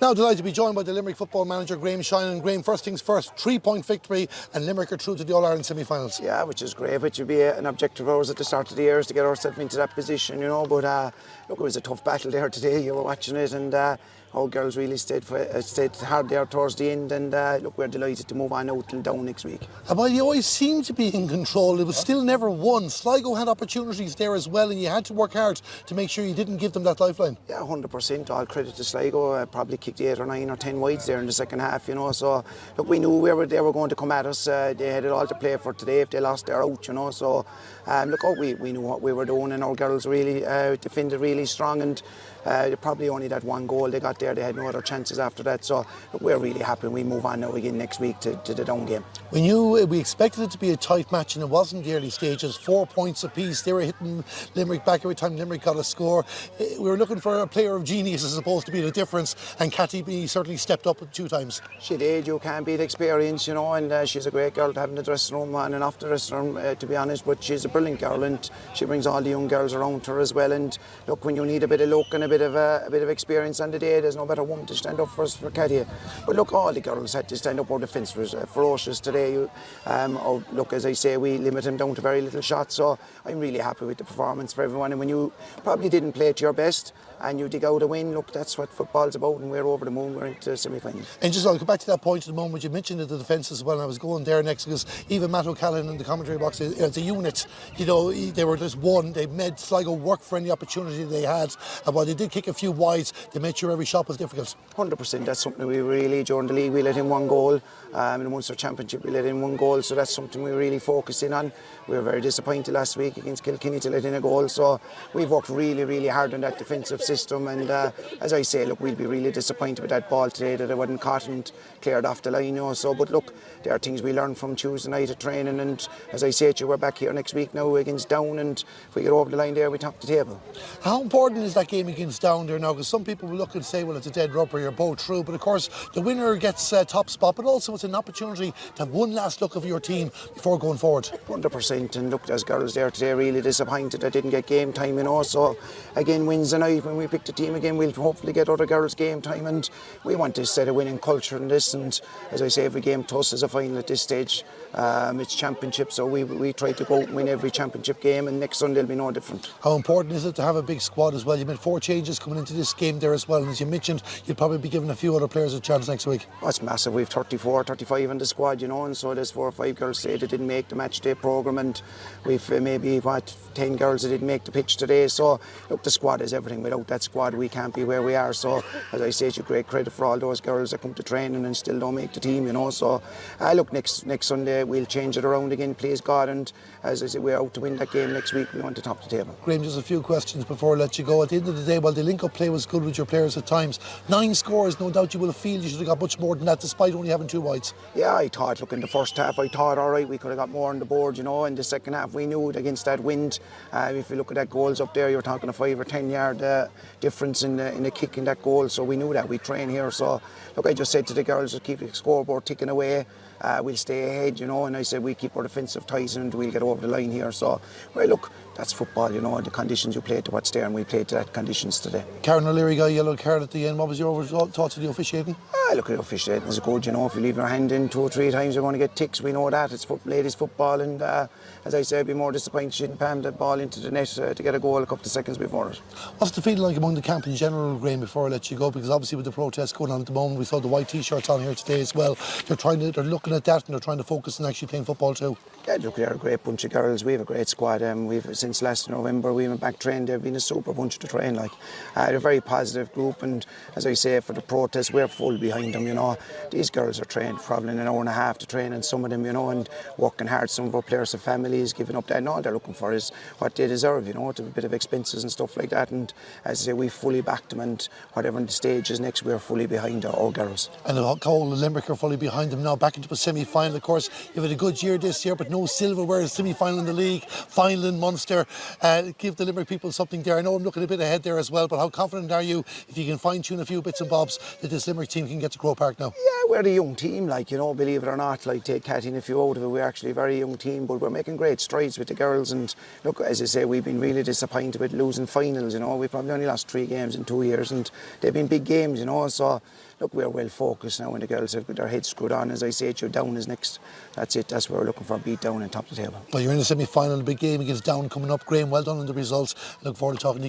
Now delighted to be joined by the Limerick football manager Graham Shine. Graham, first things first, 3-point victory and Limerick are through to the All-Ireland semi-finals. Yeah, which is great, which would be an objective of ours at the start of the year is to get ourselves into that position, but look, it was a tough battle there today. You were watching it, and our girls really stayed hard there towards the end, and look, we're delighted to move on out and down next week. And while you always seem to be in control, it was still never won. Sligo had opportunities there as well, and you had to work hard to make sure you didn't give them that lifeline. Yeah, 100%. All credit to Sligo. Probably kicked 8 or 9 or 10 wides there in the second half, So look, we knew they were going to come at us. They had it all to play for today. If they lost, they're out, So look, we knew what we were doing, and our girls really defended really strong, and probably only that one goal they got there. They had no other chances after that. So look, we're really happy. We move on now again next week to the down game. We expected it to be a tight match, and it wasn't the early stages. 4 points apiece. They were hitting Limerick back every time Limerick got a score. We were looking for a player of genius as opposed to be the difference, and Cathy B certainly stepped up 2 times. She did. You can't beat experience, and she's a great girl to have in the dressing room on and off the dressing room, to be honest. But she's a brilliant girl, and she brings all the young girls around her as well. And look, when you need a bit of luck and a bit of experience on the day, there's no better woman to stand up for us, for Cathy. But look, all the girls had to stand up. Our defence was ferocious today. Look, as I say, we limit them down to very little shots. So I'm really happy with the performance for everyone. And when you probably didn't play to your best and you dig out a win, look, that's what football's about, and we're over the moon. We're into the semi-finals. And just I'll go back to that point at the moment. You mentioned the defence as well, and I was going there next, because even Matt O'Callaghan in the commentary box, as a unit, they were just one. They made Sligo work for any opportunity they had, and while they did kick a few wides, they made sure every shot was difficult. 100%. That's something we really, during the league, we let in 1 goal. In the Munster Championship, we let in 1 goal, so that's something we really focused in on. We were very disappointed last week against Kilkenny to let in a goal, so we've worked really, really hard on that defensive system. And as I say, look, we'll be really disappointed with that ball today, that it wasn't caught and cleared off the line, but look, there are things we learned from Tuesday night at training, and as I say to you, we're back here next week now against Down, and if we get over the line there, we top the table. How important is that game against Down there now? Because some people will look and say, well, it's a dead rubber, you're both through, but of course the winner gets top spot, but also it's an opportunity to have one last look of your team before going forward. 100%. And look, there's girls there today really disappointed that didn't get game time, so again, Wednesday night when we pick the team again, we'll hopefully get other girls game time, and we want to set a winning culture in this. And as I say, every game to us is a final at this stage. It's championship, so we try to go out and win every championship game, and next Sunday will be no different. How important is it to have a big squad as well? You made 4 changes coming into this game there as well, and as you mentioned, you'll probably be giving a few other players a chance next week. Oh, it's massive. We've 34, 35 in the squad, and so there's 4 or 5 girls today that didn't make the match day programme, and we've maybe 10 girls that didn't make the pitch today. So look, the squad is everything. Without that squad, we can't be where we are. So as I say, it's a great credit for all those girls that come to training and still don't make the team, So look, next Sunday we'll change it around again, please God, and as I say, we're out to win that game next week. We want to top the table. Graham, just a few questions before I let you go. At the end of the day, while the link-up play was good with your players at times, 9 scores, no doubt you will feel you should have got much more than that, despite only having 2 wides. Yeah, I thought, look, in the first half, I thought, all right, we could have got more on the board, In the second half, we knew it against that wind. If you look at that goals up there, you're talking a 5 or 10 yard difference in the kick in that goal, so we knew that. We train here, so look, I just said to the girls, just keep the scoreboard ticking away. We'll stay ahead, and I said we keep our defensive ties and we'll get over the line here. So, well, look, that's football, the conditions you play to what's there, and we played to that conditions today. Karen O'Leary got a yellow card at the end. What was your overall thoughts of the officiating? Look, the officiating is good, if you leave your hand in 2 or 3 times, you're going to get ticks. We know that. It's ladies football, and as I said, I'd be more disappointed she didn't palm the ball into the net to get a goal a couple of seconds before it. What's the feeling like among the camp in general, Graham, before I let you go? Because obviously with the protests going on at the moment, we saw the white t-shirts on here today as well. They're looking at that, and they're trying to focus on actually playing football too. Yeah, look, they're a great bunch of girls. We have a great squad. Since last November, we went back trained. They've been a super bunch to train. They're a very positive group, and as I say, for the protests, we're full behind them. These girls are trained probably in an hour and a half to train, and some of them, and working hard. Some of our players have families, giving up that, and all they're looking for is what they deserve. To have a bit of expenses and stuff like that. And as I say, we fully backed them, and whatever the stage is next, we're fully behind our girls. And the whole of Limerick are fully behind them now. Back into a semi-final, of course. You've had a good year this year, but no silverware. Semi-final in the league, final in Munster. Give the Limerick people something there. I know I'm looking a bit ahead there as well, but how confident are you, if you can fine-tune a few bits and bobs, that this Limerick team can get to Croke Park now? Yeah, we're a young team, believe it or not. Take Cathy and a few out of it. We're actually a very young team, but we're making great strides with the girls. And look, as I say, we've been really disappointed with losing finals. We probably only lost 3 games in 2 years, and they've been big games, you know. So look, we're well focused now, and the girls have got their heads screwed on. As I say, Down is next. That's it. That's what we're looking for. Beat Down and top of the table. Well, you're in the semi-final, a big game against Down coming up. Graham, well done on the results. Look forward to talking to you